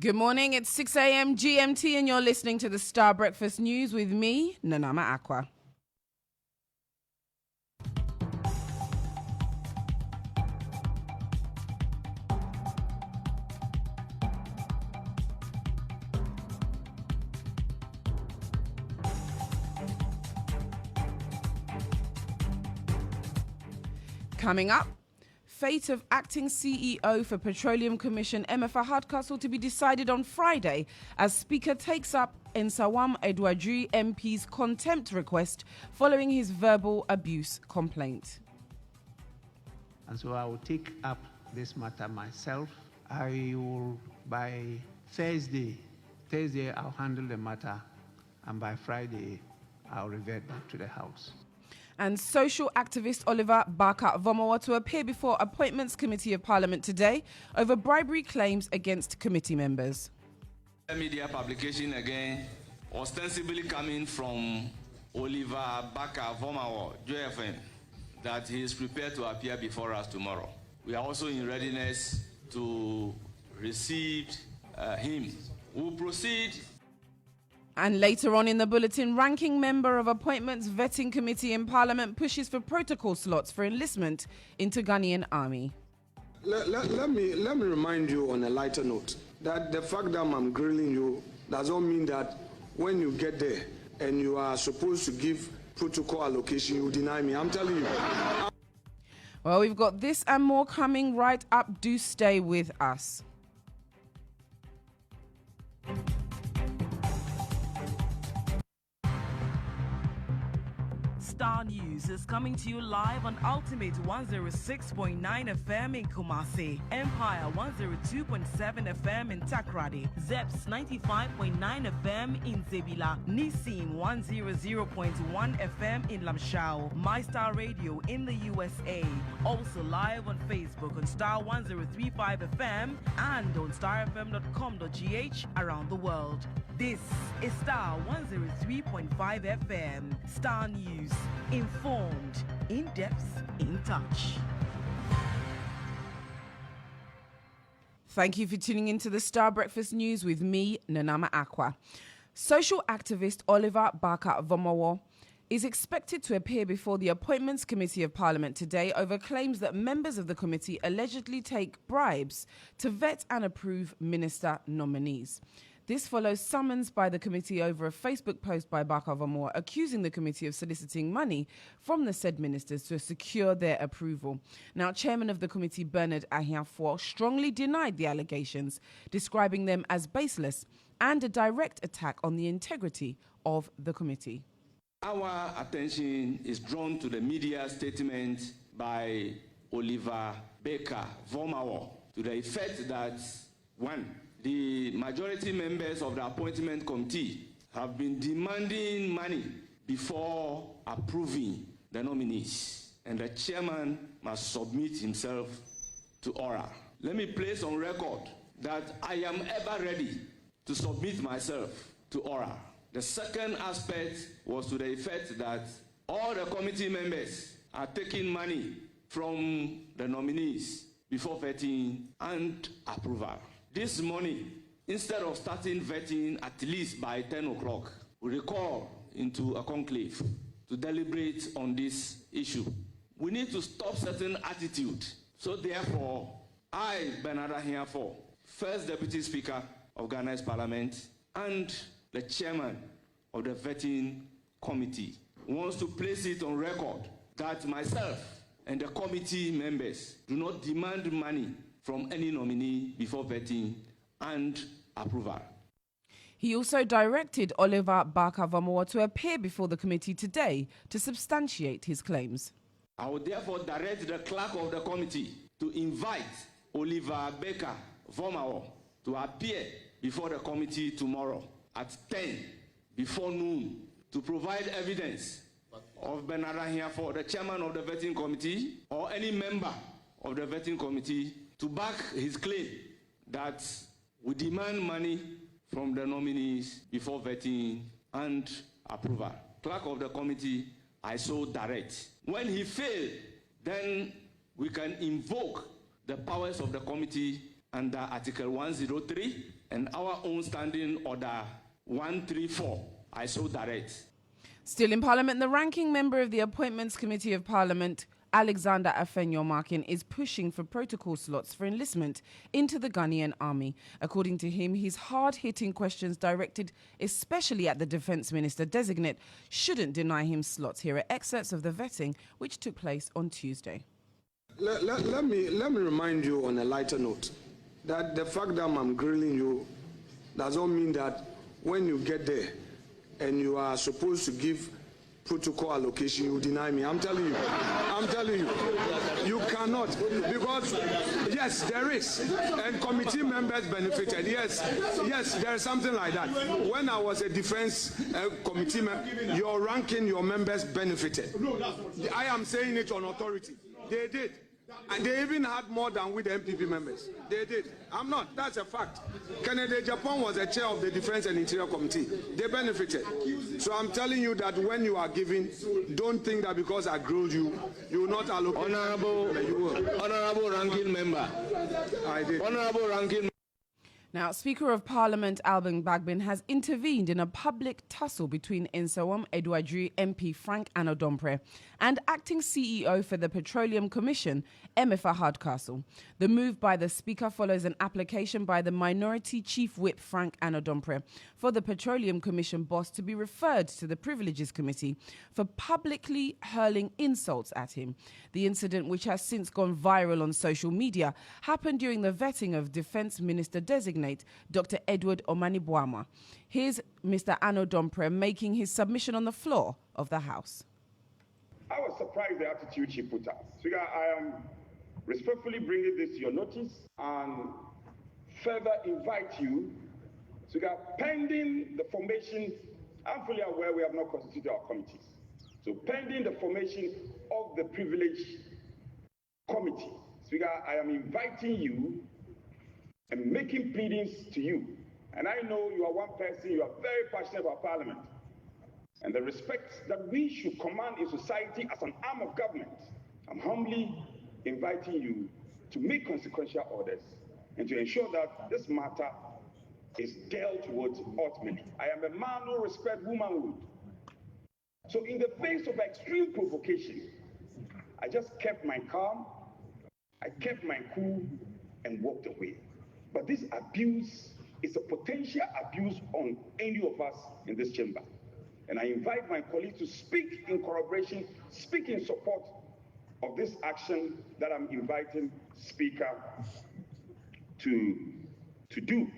Good morning, it's 6 a.m. GMT and you're listening to the Starr Breakfast News with me, Nanama Acquah. Coming up, fate of acting CEO for Petroleum Commission Emma Hardcastle to be decided on Friday as Speaker takes up Nsawam Edwadri MP's contempt request following his verbal abuse complaint. And so I will take up this matter myself. I will, by Thursday I'll handle the matter, and by Friday I'll revert back to the House. And social activist Oliver Barker-Vomawa to appear before Appointments Committee of Parliament today over bribery claims against committee members. A media publication again, ostensibly coming from Oliver Barker-Vomawa, JFM, that he is prepared to appear before us tomorrow. We are also in readiness to receive him. We will proceed. And later on in the bulletin, ranking member of Appointments Vetting Committee in Parliament pushes for protocol slots for enlistment into Ghanaian Army. Let me remind you on a lighter note that the fact that I'm grilling you does not mean that when you get there and you are supposed to give protocol allocation, you deny me. I'm telling you. Well, we've got this and more coming right up. Do stay with us. Starr News is coming to you live on Ultimate 106.9 FM in Kumasi, Empire 102.7 FM in Takrady, Zeps 95.9 FM in Zebila, Nissim 100.1 FM in Lamshao, My Star Radio in the USA, also live on Facebook on Starr 103.5 FM and on starfm.com.gh around the world. This is Starr 103.5 FM. Starr News. Informed, in depth, in touch. Thank you for tuning into the Starr Breakfast News with me, Nanama Acquah. Social activist Oliver Barker-Vomawa is expected to appear before the Appointments Committee of Parliament today over claims that members of the committee allegedly take bribes to vet and approve minister nominees. This follows summons by the committee over a Facebook post by Barker-Vomawa accusing the committee of soliciting money from the said ministers to secure their approval. Now, chairman of the committee, Bernard Ahiafour, strongly denied the allegations, describing them as baseless and a direct attack on the integrity of the committee. Our attention is drawn to the media statement by Oliver Barker-Vomawa to the effect that, one, the majority members of the appointment committee have been demanding money before approving the nominees, and the chairman must submit himself to oral. Let me place on record that I am ever ready to submit myself to oral. The second aspect was to the effect that all the committee members are taking money from the nominees before vetting and approval. This morning, instead of starting vetting at least by 10 o'clock, we recall into a conclave to deliberate on this issue. We need to stop certain attitude. So therefore, I, Bernard Ahiafour, First Deputy Speaker of Ghana's Parliament and the Chairman of the Vetting Committee, wants to place it on record that myself and the committee members do not demand money from any nominee before vetting and approval. He also directed Oliver Barker-Vomawa to appear before the committee today to substantiate his claims. I will therefore direct the clerk of the committee to invite Oliver Barker-Vomawa to appear before the committee tomorrow at 10 before noon to provide evidence of Bernard Ahiafour, the chairman of the vetting committee, or any member of the vetting committee, to back his claim that we demand money from the nominees before vetting and approval. Clerk of the committee, I so direct. When he failed, then we can invoke the powers of the committee under Article 103 and our own standing order 134, I so direct. Still in Parliament, the ranking member of the Appointments Committee of Parliament, Alexander Afenyo-Markin, is pushing for protocol slots for enlistment into the Ghanaian army. According to him, his hard-hitting questions directed especially at the Defence Minister-designate shouldn't deny him slots. Here are excerpts of the vetting which took place on Tuesday. Let me remind you on a lighter note that the fact that I'm grilling you does not mean that when you get there and you are supposed to give protocol allocation, you deny me. I'm telling you, you cannot, because yes, there is, and committee members benefited. Yes, there is something like that. When I was a defense committee member, your ranking, your members benefited. I am saying it on authority. They did. And they even had more than with the MPP members. They did. I'm not. That's a fact. Kennedy Japan was the chair of the Defense and Interior Committee. They benefited. So I'm telling you that when you are giving, don't think that because I grilled you, you will not allocate. Honorable ranking member. I did. Honorable ranking. Now, Speaker of Parliament Alban Bagbin has intervened in a public tussle between Nsawam Edwadri MP Frank Anodompre and acting CEO for the Petroleum Commission, Emefa Hardcastle. The move by the Speaker follows an application by the Minority Chief Whip Frank Anodompre for the Petroleum Commission boss to be referred to the Privileges Committee for publicly hurling insults at him. The incident, which has since gone viral on social media, happened during the vetting of Defence Minister-designate Dr. Edward Omani-Boama. Here's Mr. Anodompre making his submission on the floor of the House. I was surprised the attitude she put out. So I am respectfully bringing this to your notice and further invite you to pending the formation. I'm fully aware we have not constituted our committees. So pending the formation of the Privilege Committee, Speaker, I am inviting you and making pleadings to you. And I know you are one person, you are very passionate about Parliament and the respect that we should command in society as an arm of government. I'm humbly inviting you to make consequential orders and to ensure that this matter is dealt with ultimately. I am a man who respects womanhood. So in the face of extreme provocation, I just kept my calm, I kept my cool and walked away. But this abuse is a potential abuse on any of us in this chamber. And I invite my colleagues to speak in corroboration, speak in support of this action that I'm inviting Speaker to do.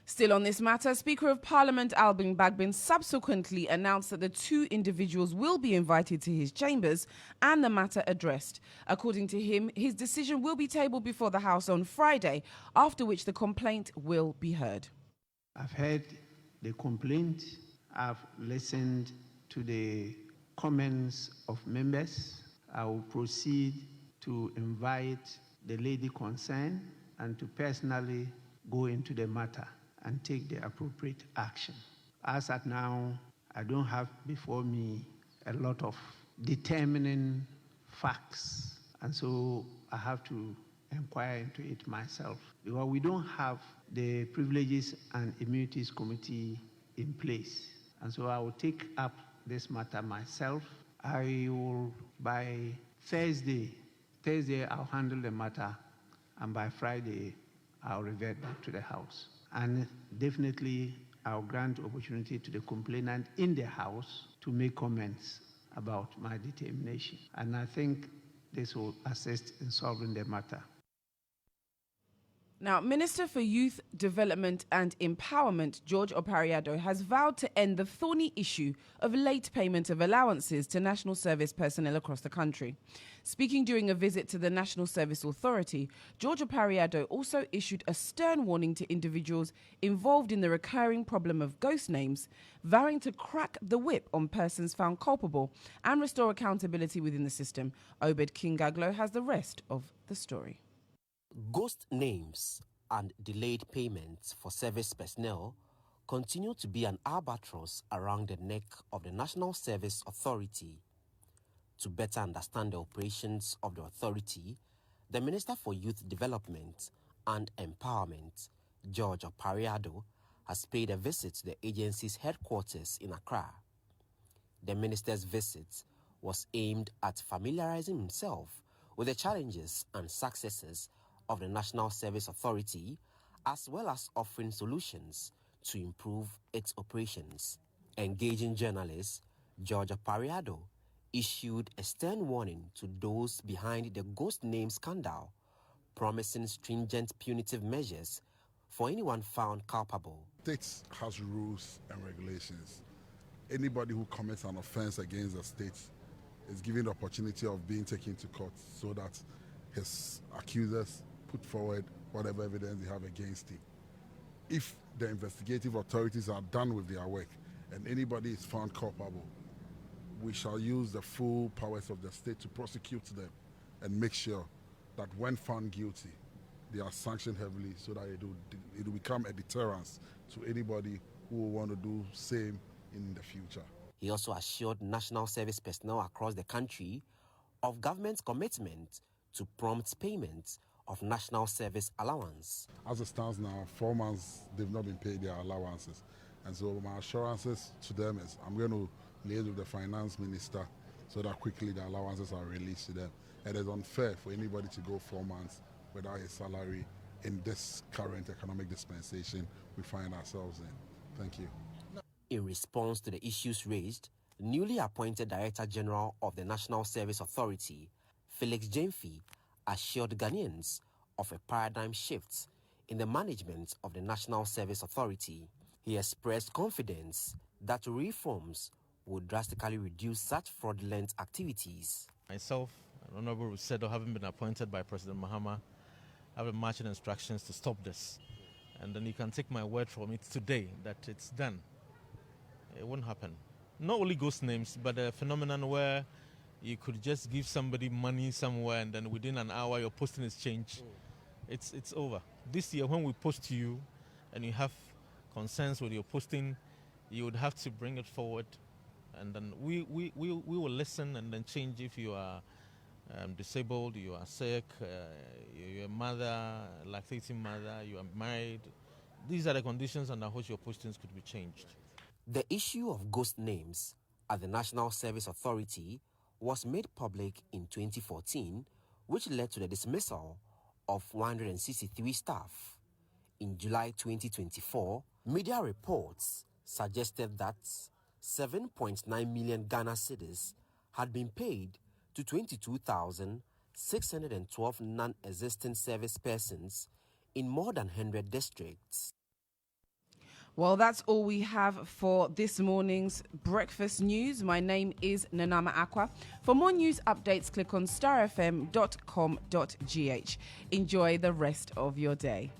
Still on this matter, Speaker of Parliament Alban Bagbin subsequently announced that the two individuals will be invited to his chambers and the matter addressed. According to him, his decision will be tabled before the House on Friday, after which the complaint will be heard. I've heard the complaint. I've listened to the comments of members. I will proceed to invite the lady concerned and to personally go into the matter and take the appropriate action. As at now, I don't have before me a lot of determining facts, and so I have to inquire into it myself, because we don't have the Privileges and Immunities Committee in place. And so I will take up this matter myself. I will, by Thursday I'll handle the matter, and by Friday, I'll revert back to the House. And definitely, I'll grant opportunity to the complainant in the House to make comments about my determination. And I think this will assist in solving the matter. Now, Minister for Youth Development and Empowerment, George Opariado, has vowed to end the thorny issue of late payment of allowances to national service personnel across the country. Speaking during a visit to the National Service Authority, George Opariado also issued a stern warning to individuals involved in the recurring problem of ghost names, vowing to crack the whip on persons found culpable and restore accountability within the system. Obed Kingaglo has the rest of the story. Ghost names and delayed payments for service personnel continue to be an albatross around the neck of the National Service Authority. To better understand the operations of the authority, the Minister for Youth Development and Empowerment, George Opariado, has paid a visit to the agency's headquarters in Accra. The minister's visit was aimed at familiarizing himself with the challenges and successes of the National Service Authority, as well as offering solutions to improve its operations. Engaging journalists, George Opariado issued a stern warning to those behind the ghost name scandal, promising stringent punitive measures for anyone found culpable. States has rules and regulations. Anybody who commits an offense against the state is given the opportunity of being taken to court so that his accusers put forward whatever evidence they have against him. If the investigative authorities are done with their work and anybody is found culpable, we shall use the full powers of the state to prosecute them and make sure that when found guilty, they are sanctioned heavily so that it will become a deterrence to anybody who will want to do same in the future. He also assured national service personnel across the country of government's commitment to prompt payment of national service allowance. As it stands now, 4 months they've not been paid their allowances. And so my assurances to them is I'm going to liaise with the finance minister so that quickly the allowances are released to them. It is unfair for anybody to go 4 months without a salary in this current economic dispensation we find ourselves in. Thank you. In response to the issues raised, newly appointed Director General of the National Service Authority, Felix Jemfi, assured Ghanaians of a paradigm shift in the management of the National Service Authority. He expressed confidence that reforms would drastically reduce such fraudulent activities. Myself, Honorable Rusedo, having been appointed by President Mahama, have been marching instructions to stop this. And then you can take my word from it today that it's done. It won't happen. Not only ghost names, but a phenomenon where you could just give somebody money somewhere and then within an hour your posting is changed. It's over. This year when we post to you and you have concerns with your posting, you would have to bring it forward and then we will listen and then change if you are disabled, you are sick, you're a mother, lactating mother, you are married. These are the conditions under which your postings could be changed. The issue of ghost names at the National Service Authority was made public in 2014, which led to the dismissal of 163 staff. In July 2024, media reports suggested that 7.9 million Ghana cedis had been paid to 22,612 non-existent service persons in more than 100 districts. Well, that's all we have for this morning's breakfast news. My name is Nanama Acquah. For more news updates, click on starfm.com.gh. Enjoy the rest of your day.